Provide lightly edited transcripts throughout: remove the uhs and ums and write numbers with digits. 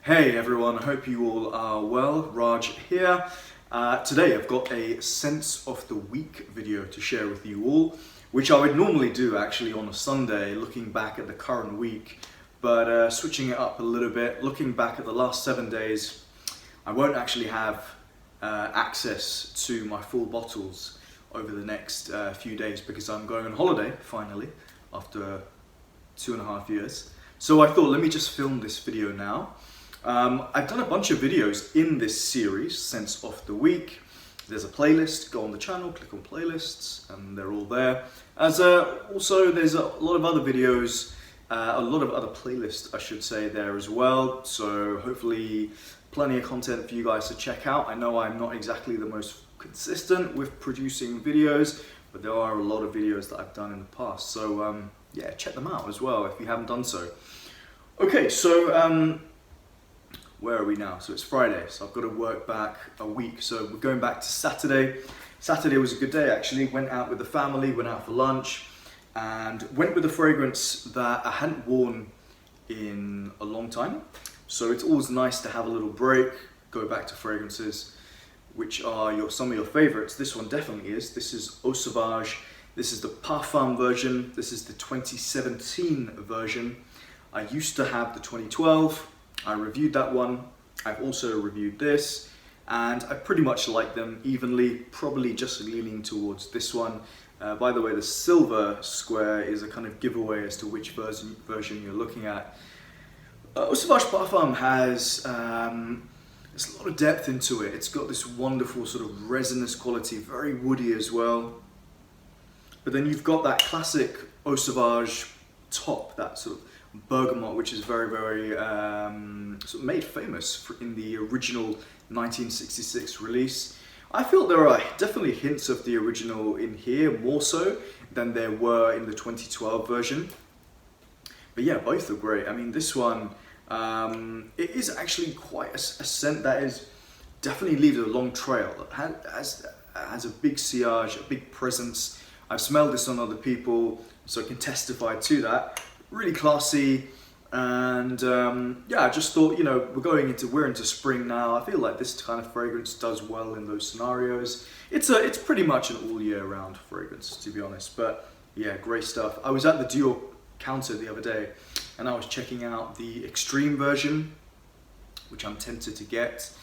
Hey everyone, I hope you all are well. Raj here. Today I've got a Scents of the Week video to share with you all, which I would normally do actually on a Sunday, looking back at the current week, but switching it up a little bit, looking back at the last 7 days. I won't actually have access to my full bottles over the next few days because I'm going on holiday finally after 2.5 years. So I thought, let me just film this video now. I've done a bunch of videos in this series, Scents of the Week. There's a playlist, go on the channel, click on playlists, and they're all there. Also, there's a lot of other videos, a lot of other playlists, I should say, there as well. So hopefully plenty of content for you guys to check out. I know I'm not exactly the most consistent with producing videos, but there are a lot of videos that I've done in the past. So yeah, check them out as well if you haven't done so. Okay, so where are we now? So it's Friday, so I've got to work back a week. So we're going back to Saturday. Saturday was a good day actually. Went out with the family, went out for lunch, and went with a fragrance that I hadn't worn in a long time. So it's always nice to have a little break, go back to fragrances which are some of your favorites. This one definitely is. This is Sauvage. This is the Parfum version. This is the 2017 version. I used to have the 2012. I reviewed that one. I've also reviewed this, and I pretty much like them evenly, probably just leaning towards this one. By the way, the silver square is a kind of giveaway as to which version you're looking at. Sauvage Parfum has there's a lot of depth into it. It's got this wonderful sort of resinous quality, very woody as well. But then you've got that classic Sauvage top, that sort of bergamot, which is very, very sort of made famous in the original 1966 release. I feel there are definitely hints of the original in here, more so than there were in the 2012 version. But yeah, both are great. I mean, this one, it is actually quite a scent that is definitely leaves a long trail. It has a big sillage, a big presence. I've smelled this on other people, so I can testify to that. Really classy, and yeah, I just thought, you know, we're into spring now. I feel like this kind of fragrance does well in those scenarios. It's pretty much an all year round fragrance, to be honest. But yeah, great stuff. I was at the Dior counter the other day, and I was checking out the extreme version, which I'm tempted to get.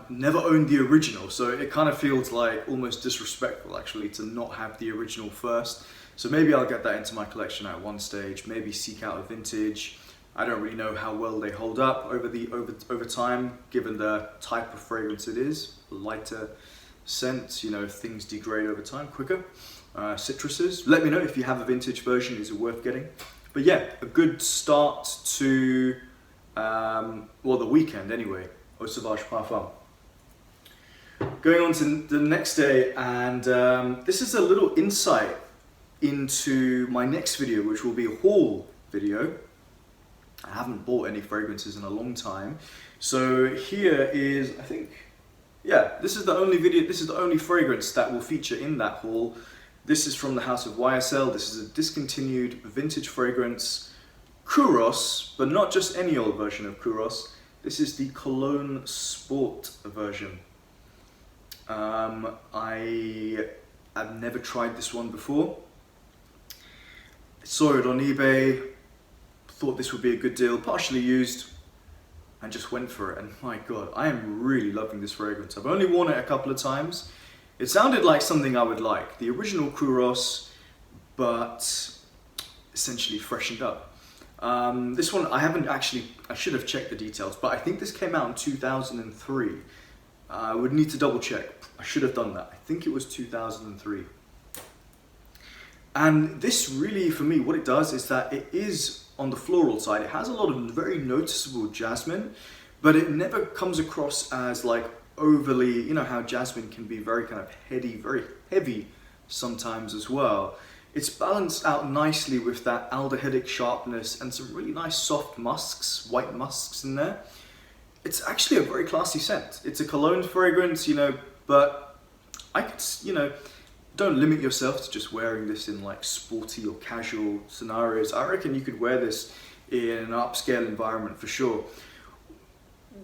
Never owned the original, so it kind of feels like almost disrespectful actually to not have the original first. So maybe I'll get that into my collection at one stage, maybe seek out a vintage. I don't really know how well they hold up over time, given the type of fragrance it is. Lighter scents, you know, things degrade over time quicker. Citruses. Let me know if you have a vintage version, is it worth getting? But yeah, a good start to, well, the weekend anyway, Sauvage Parfum. Going on to the next day, and this is a little insight into my next video, which will be a haul video. I haven't bought any fragrances in a long time, so here is, I think, yeah, this is the only video, this is the only fragrance that will feature in that haul. This is from the house of YSL. This is a discontinued vintage fragrance, Kouros, but not just any old version of Kouros. This is the Cologne Sport version. I've never tried this one before. Saw it on eBay, thought this would be a good deal, partially used, and just went for it. And my God, I am really loving this fragrance. I've only worn it a couple of times. It sounded like something I would like. The original Kouros, but essentially freshened up. This one, I should have checked the details, but I think this came out in 2003. I would need to double check. I should have done that. I think it was 2003. And this really, for me, what it does is that it is on the floral side. It has a lot of very noticeable jasmine, but it never comes across as like overly, you know how jasmine can be very kind of heady, very heavy sometimes as well. It's balanced out nicely with that aldehydic sharpness and some really nice soft musks, white musks in there. It's actually a very classy scent. It's a cologne fragrance, you know, but I could, you know, don't limit yourself to just wearing this in like sporty or casual scenarios. I reckon you could wear this in an upscale environment for sure.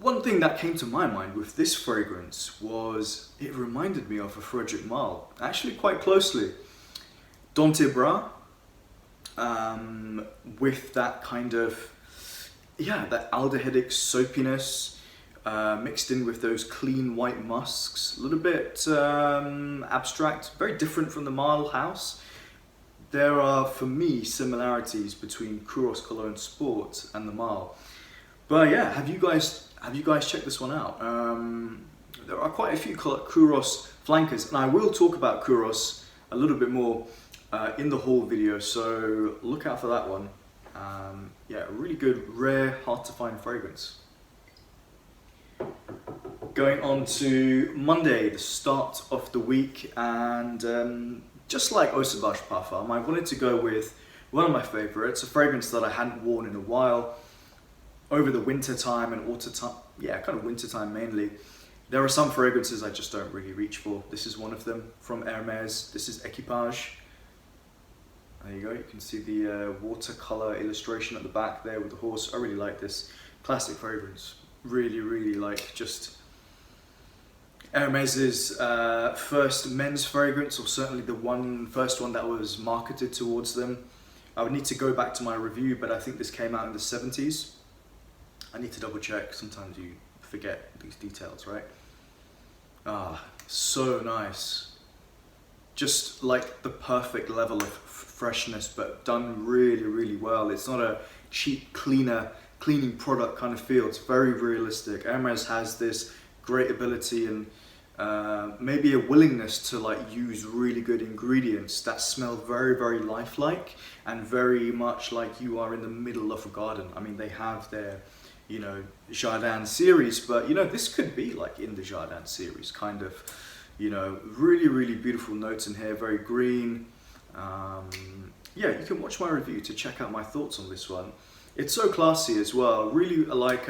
one thing that came to my mind with this fragrance was it reminded me of a Frederic Malle, actually quite closely. Dante Bras, with that kind of, yeah, that aldehydic soapiness, mixed in with those clean white musks, a little bit abstract, very different from the Malle house. There are, for me, similarities between Kouros Cologne Sport and the Malle. But yeah, have you guys checked this one out? There are quite a few Kouros flankers, and I will talk about Kouros a little bit more in the haul video, so look out for that one. Yeah, a really good, rare, hard to find fragrance. Going on to Monday, the start of the week, and just like Sauvage Parfum, I wanted to go with one of my favorites, a fragrance that I hadn't worn in a while, over the winter time and autumn time, yeah, kind of winter time mainly. There are some fragrances I just don't really reach for. This is one of them from Hermes. This is Equipage. There you go, you can see the watercolor illustration at the back there with the horse. I really like this classic fragrance. Really, really like just Hermes's first men's fragrance, or certainly the first one that was marketed towards them. I would need to go back to my review, but I think this came out in the 70s. I need to double check, sometimes you forget these details, right? Ah, so nice. Just like the perfect level of freshness, but done really, really well. It's not a cheap cleaning product kind of feel. It's very realistic. Hermes has this great ability and maybe a willingness to like use really good ingredients that smell very, very lifelike and very much like you are in the middle of a garden. I mean, they have their, you know, Jardin series, but you know, this could be like in the Jardin series, kind of, you know, really, really beautiful notes in here, very green. Yeah, you can watch my review to check out my thoughts on this one. It's so classy as well. Really like,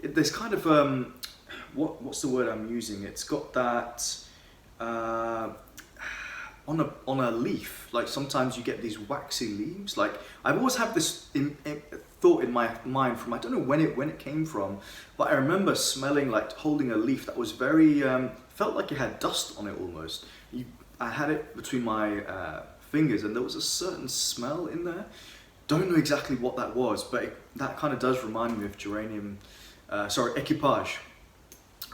there's kind of, what's the word I'm using? It's got that, on a leaf, like sometimes you get these waxy leaves. Like I've always had this thought in my mind from, I don't know when it came from, but I remember smelling, like holding a leaf that was very, felt like it had dust on it almost. I had it between my fingers and there was a certain smell in there. Don't know exactly what that was, but that kind of does remind me of Equipage.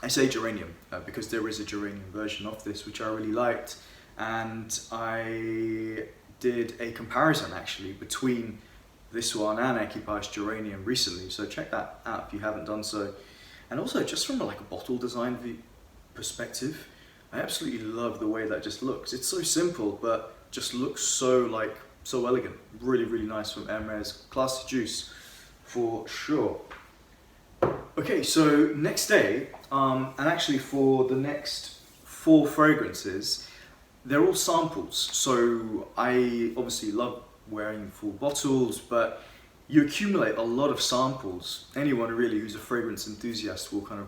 I say geranium because there is a geranium version of this which I really liked, and I did a comparison actually between this one and Equipage geranium recently, so check that out if you haven't done so. And also just from like a bottle design perspective, I absolutely love the way that just looks. It's so simple but just looks so elegant. Really, really nice from Hermes. Classy juice for sure. Okay, so next day, and actually for the next 4 fragrances, they're all samples. So I obviously love wearing full bottles, but you accumulate a lot of samples. Anyone really who's a fragrance enthusiast will kind of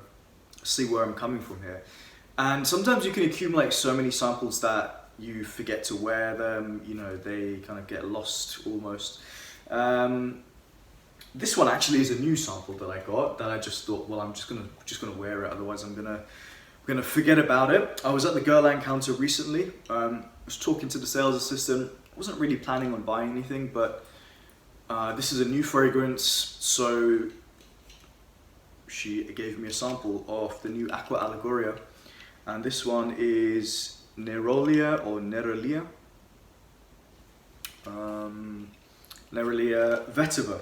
see where I'm coming from here. And sometimes you can accumulate so many samples that you forget to wear them, you know, they kind of get lost almost. This one actually is a new sample that I got that I just thought, well, I'm just gonna wear it, otherwise I'm gonna forget about it. I was at the Guerlain counter recently. I was talking to the sales assistant. I wasn't really planning on buying anything, but this is a new fragrance, so she gave me a sample of the new Aqua Allegoria, and this one is Nerolia or Nerolia. Nerolia Vetiver.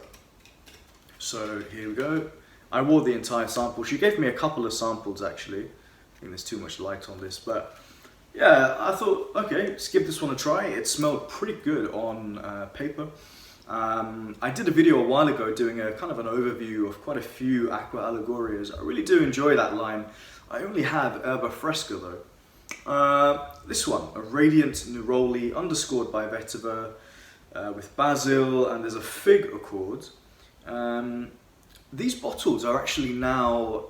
So here we go. I wore the entire sample. She gave me a couple of samples actually. I think there's too much light on this, but yeah, I thought, okay, let's give this one a try. It smelled pretty good on paper. I did a video a while ago doing a kind of an overview of quite a few Aqua Allegorias. I really do enjoy that line. I only have Herba Fresca though. This one, a Radiant Neroli underscored by Vetiver with basil, and there's a fig accord. These bottles are actually now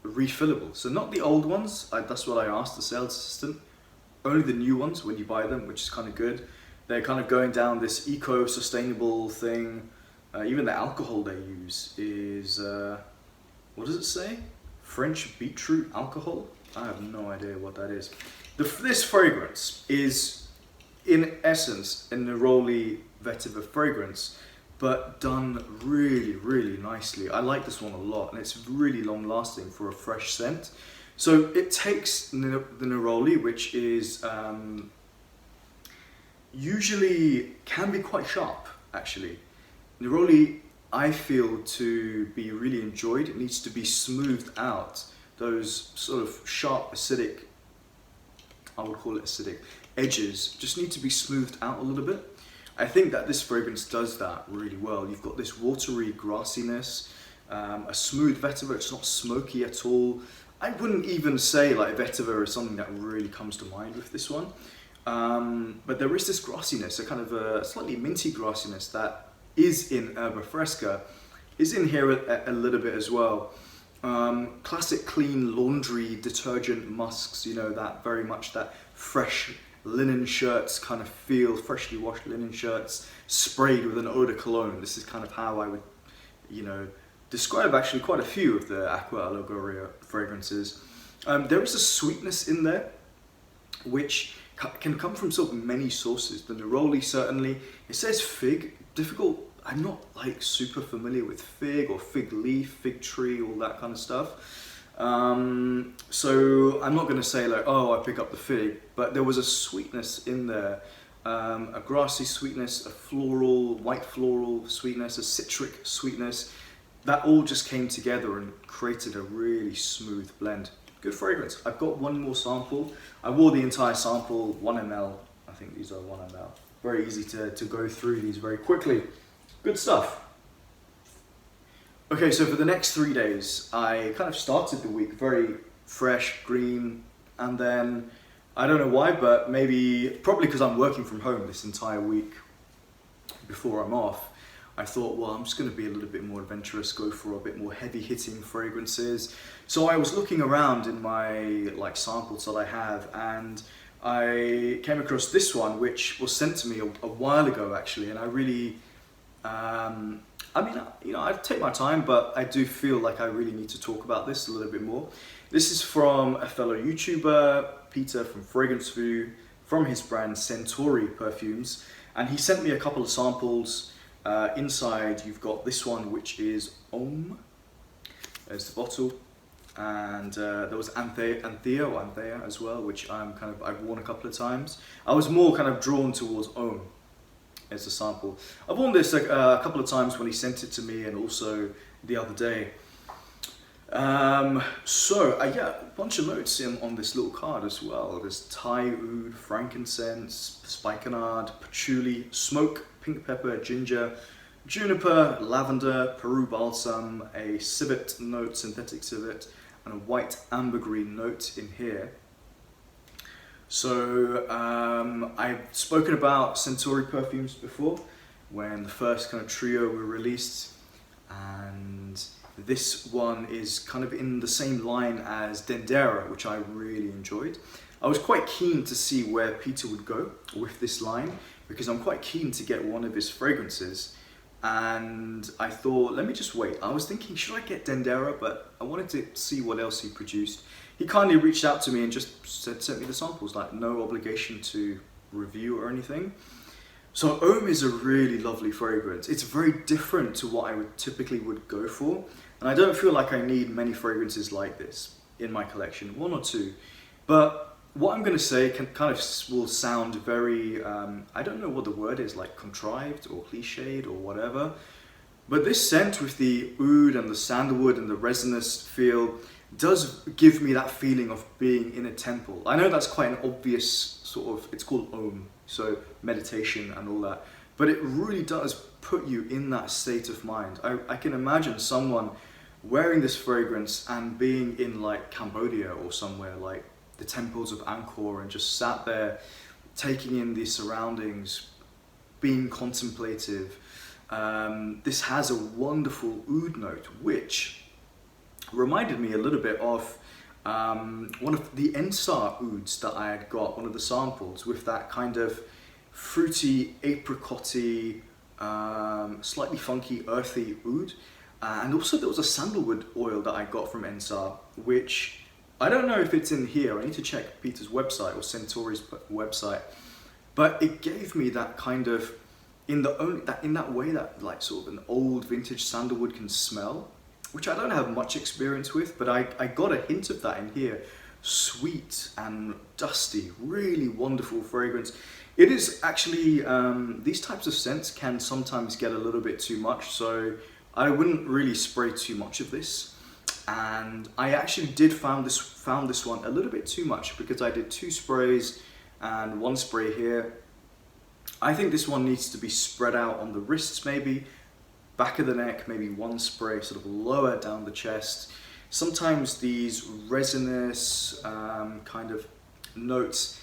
refillable, so not the old ones. That's what I asked the sales assistant. Only the new ones when you buy them, which is kind of good. They're kind of going down this eco-sustainable thing. Even the alcohol they use is what does it say? French beetroot alcohol? I have no idea what that is. This fragrance is, in essence, a Neroli Vetiver fragrance, but done really, really nicely. I like this one a lot, and it's really long lasting for a fresh scent. So it takes the Neroli, which is usually can be quite sharp, actually. Neroli, I feel, to be really enjoyed, it needs to be smoothed out. Those sort of sharp, acidic, I would call it acidic, edges just need to be smoothed out a little bit. I think that this fragrance does that really well. You've got this watery grassiness, a smooth vetiver, it's not smoky at all. I wouldn't even say like vetiver is something that really comes to mind with this one. But there is this grassiness, a kind of a slightly minty grassiness that is in Herba Fresca, is in here a little bit as well. Classic clean laundry detergent musks, you know, that very much that fresh linen shirts kind of feel, freshly washed linen shirts sprayed with an eau de cologne. This is kind of how I would, you know, describe actually quite a few of the Aqua Allegoria fragrances. There is a sweetness in there which can come from sort of many sources. The Neroli certainly, it says fig, difficult. I'm not like super familiar with fig or fig leaf, fig tree, all that kind of stuff. So I'm not going to say like, oh, I pick up the fig, but there was a sweetness in there, a grassy sweetness, a floral, white floral sweetness, a citric sweetness, that all just came together and created a really smooth blend. Good fragrance. I've got one more sample. I wore the entire sample, 1 ml. I think these are 1 ml. Very easy to go through these very quickly. Good stuff. Okay, so for the next 3 days, I kind of started the week very fresh, green, and then, I don't know why, but probably because I'm working from home this entire week before I'm off, I thought, well, I'm just going to be a little bit more adventurous, go for a bit more heavy-hitting fragrances. So I was looking around in my like samples that I have, and I came across this one, which was sent to me a while ago, actually, and I really, I mean, you know, I take my time, but I do feel like I really need to talk about this a little bit more. This is from a fellow YouTuber, Peter from Fragrance View, from his brand Centauri Perfumes, and he sent me a couple of samples. Inside you've got this one, which is Homme. There's the bottle, and there was Anthea as well, which I've worn a couple of times. I was more kind of drawn towards Homme as a sample. I've worn this a couple of times when he sent it to me, and also the other day. Yeah, a bunch of notes on this little card as well. There's Thai oud, frankincense, spikenard, patchouli, smoke, pink pepper, ginger, juniper, lavender, Peru balsam, a civet note, synthetic civet, and a white ambergris note in here. So I've spoken about Centauri Perfumes before, when the first kind of trio were released, and this one is kind of in the same line as Dendera, which I really enjoyed. I was quite keen to see where Peter would go with this line, because I'm quite keen to get one of his fragrances, and I thought, let me just wait. I was thinking, should I get Dendera, but I wanted to see what else he produced. He kindly reached out to me and just sent me the samples, like no obligation to review or anything. So Homme is a really lovely fragrance. It's very different to what I typically would go for, and I don't feel like I need many fragrances like this in my collection, 1 or 2. But what I'm going to say kind of will sound very, I don't know what the word is, like contrived or cliched or whatever. But this scent with the oud and the sandalwood and the resinous feel does give me that feeling of being in a temple. I know that's quite an obvious sort of, it's called Homme, so meditation and all that. But it really does put you in that state of mind. I can imagine someone wearing this fragrance and being in like Cambodia or somewhere like the temples of Angkor, and just sat there taking in the surroundings, being contemplative. This has a wonderful oud note, which reminded me a little bit of one of the Ensar ouds that I had got, one of the samples, with that kind of fruity, apricot-y, slightly funky, earthy oud. And also there was a sandalwood oil that I got from Ensar, which I don't know if it's in here. I need to check Peter's website or Centauri's website. But it gave me that kind of, in that way that like sort of an old vintage sandalwood can smell, which I don't have much experience with, but I got a hint of that in here. Sweet and dusty, really wonderful fragrance. It is actually, these types of scents can sometimes get a little bit too much, so I wouldn't really spray too much of this. And I actually did found this one a little bit too much, because I did 2 sprays and 1 spray here. I think this one needs to be spread out on the wrists, maybe back of the neck, maybe 1 spray sort of lower down the chest. Sometimes these resinous kind of notes,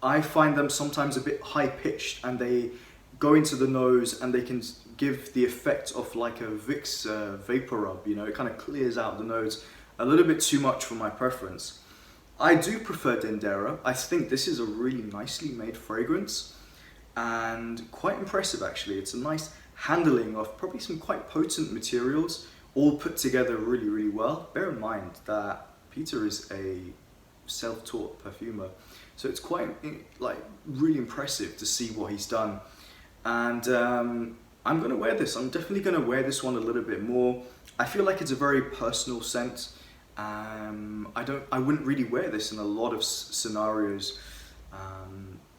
I find them sometimes a bit high pitched, and they go into the nose and they can give the effect of like a Vicks vapor rub, you know, it kind of clears out the nose a little bit too much for my preference. I do prefer Dendera. I think this is a really nicely made fragrance and quite impressive actually. It's a nice handling of probably some quite potent materials, all put together really, really well. Bear in mind that Peter is a self-taught perfumer, so it's quite like really impressive to see what he's done. And I'm gonna wear this. I'm definitely gonna wear this one a little bit more. I feel like it's a very personal scent. I wouldn't really wear this in a lot of scenarios,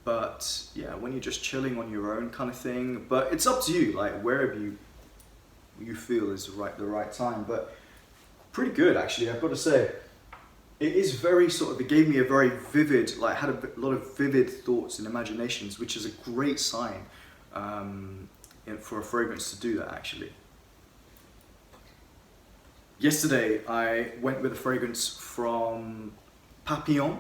but yeah, when you're just chilling on your own kind of thing. But it's up to you, like wherever you feel is the right time. But pretty good actually, I've got to say. It is very sort of, it gave me a very vivid, like had a lot of vivid thoughts and imaginations, which is a great sign for a fragrance to do that actually. Yesterday I went with a fragrance from Papillon.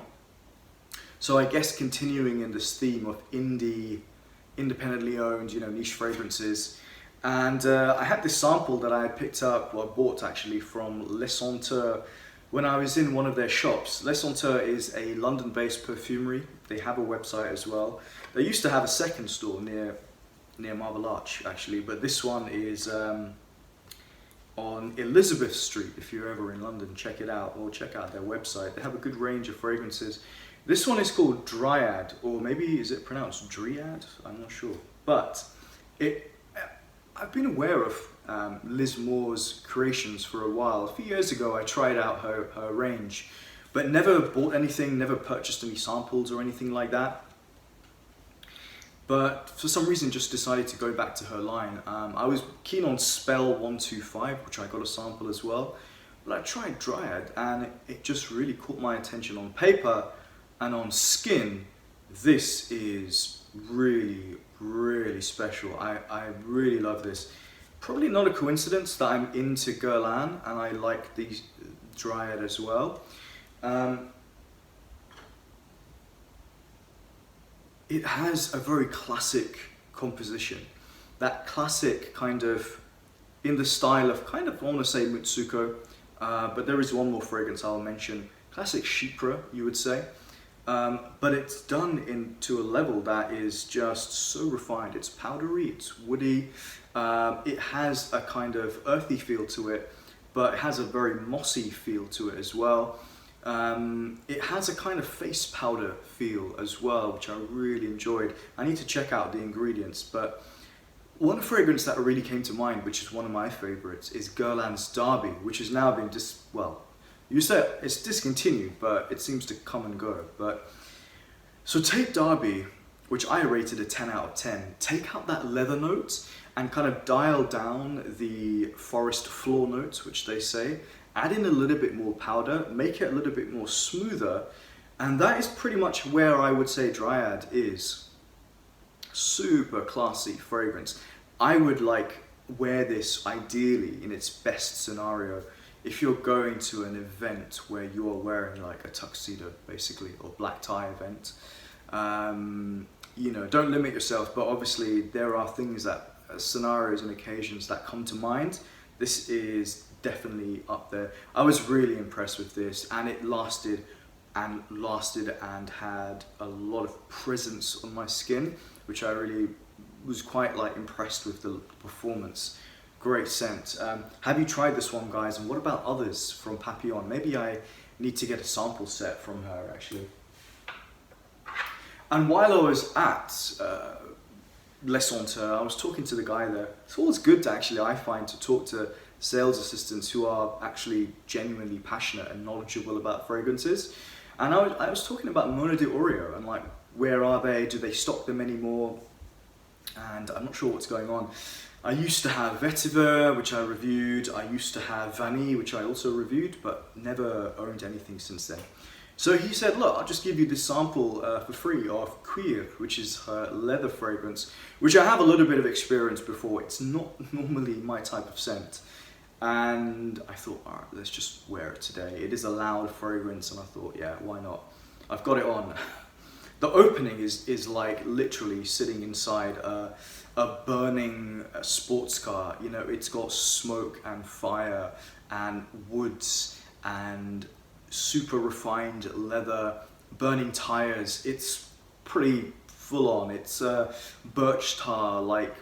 So I guess continuing in this theme of independently owned, you know, niche fragrances. And I had this sample that I had picked up, or bought actually, from SCENTS when I was in one of their shops. SCENTS is a London-based perfumery. They have a website as well. They used to have a second store near Marble Arch actually, but this one is on Elizabeth Street. If you're ever in London, check it out, or check out their website. They have a good range of fragrances. This one is called Dyad, or maybe is it pronounced Dyad? I'm not sure. But I've been aware of Liz Moore's creations for a while. A few years ago I tried out her range, but never bought anything, never purchased any samples or anything like that. But for some reason just decided to go back to her line. I was keen on Spell 125, which I got a sample as well. But I tried Dyad and it just really caught my attention on paper and on skin. This is really, really special. I really love this. Probably not a coincidence that I'm into Guerlain and I like these Dyad as well. It has a very classic composition. That classic kind of, in the style of kind of, I want to say Mutsuko, but there is one more fragrance I'll mention. Classic Chypre, you would say. But it's done into a level that is just so refined. It's powdery, it's woody. It has a kind of earthy feel to it, but it has a very mossy feel to it as well. It has a kind of face powder feel as well, which I really enjoyed. I need to check out the ingredients, but one fragrance that really came to mind, which is one of my favorites, is Guerlain's Derby, which has now been you say it's discontinued, but it seems to come and go. But so take Derby, which I rated a 10 out of 10. Take out that leather note and kind of dial down the forest floor notes, which they say. Add in a little bit more powder, make it a little bit more smoother, and that is pretty much where I would say Dyad is. Super classy fragrance. I would like wear this ideally in its best scenario if you're going to an event where you are wearing like a tuxedo basically, or black tie event. You know, don't limit yourself, but obviously there are things that, scenarios and occasions that come to mind. This is definitely up there. I was really impressed with this, and it lasted and had a lot of presence on my skin, which I really was quite like impressed with the performance. great scent. Have you tried this one, guys? And what about others from Papillon? Maybe I need to get a sample set from her, actually. And while I was at Les Scentres, I was talking to the guy there. It's always good to actually, I find, to talk to sales assistants who are actually genuinely passionate and knowledgeable about fragrances. And I was talking about Mona de Orio and like, where are they? Do they stock them anymore? And I'm not sure what's going on. I used to have Vetiver, which I reviewed. I used to have Vanille, which I also reviewed, but never owned anything since then. So he said, look, I'll just give you this sample for free of Cuir, which is her leather fragrance, which I have a little bit of experience before. It's not normally my type of scent. And I thought, all right, let's just wear it today. It is a loud fragrance, and I thought, yeah, why not? I've got it on. The opening is like literally sitting inside a burning sports car. You know, it's got smoke and fire and woods and super refined leather, burning tires. It's pretty full on. It's birch tar, like,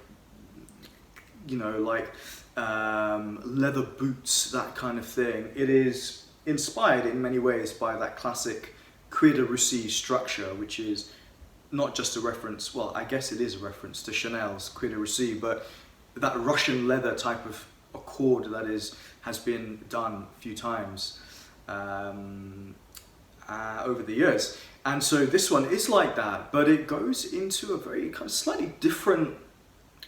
you know, like leather boots, that kind of thing. It is inspired in many ways by that classic Cuir de Russie structure, which is not just a reference, well, I guess it is a reference to Chanel's Cuir de Russie, but that Russian leather type of accord that has been done a few times over the years. And so this one is like that, but it goes into a very kind of slightly different,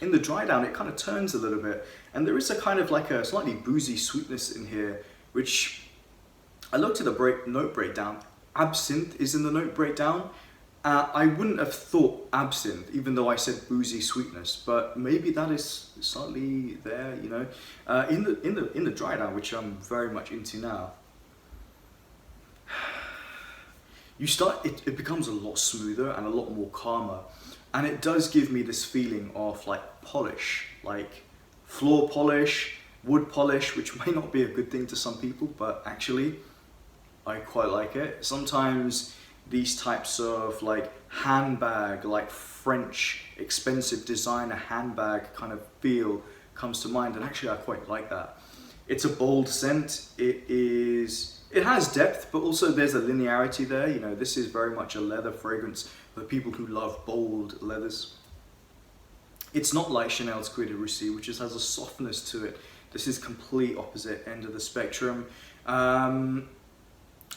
in the dry down, it kind of turns a little bit. And there is a kind of like a slightly boozy sweetness in here, which I looked at the note breakdown. Absinthe is in the note breakdown. I wouldn't have thought absinthe, even though I said boozy sweetness, but maybe that is slightly there, you know. In the dry down, which I'm very much into now, it becomes a lot smoother and a lot more calmer, and it does give me this feeling of like polish, like floor polish, wood polish, which may not be a good thing to some people, but actually I quite like it. Sometimes these types of like handbag, like French expensive designer handbag kind of feel comes to mind, and actually I quite like that. It's a bold scent. It has depth, but also there's a linearity there. You know, this is very much a leather fragrance for people who love bold leathers. It's not like Chanel's Cuir de Russie, which just has a softness to it. This is complete opposite end of the spectrum.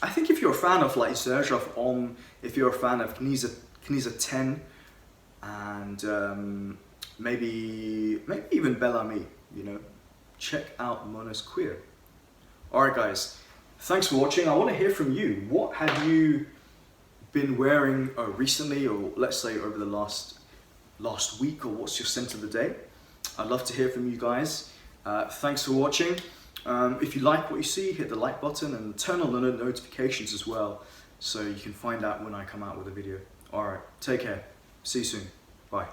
I think if you're a fan of like Serge of Homme, if you're a fan of Knisa 10, and maybe even Bel Ami, you know, check out Mona's Cuir. Alright guys, thanks for watching. I want to hear from you. What have you been wearing recently, or let's say over the last week, or what's your scent of the day? I'd love to hear from you guys. Thanks for watching. If you like what you see, hit the like button and turn on the notifications as well, so you can find out when I come out with a video. Alright, take care. See you soon. Bye.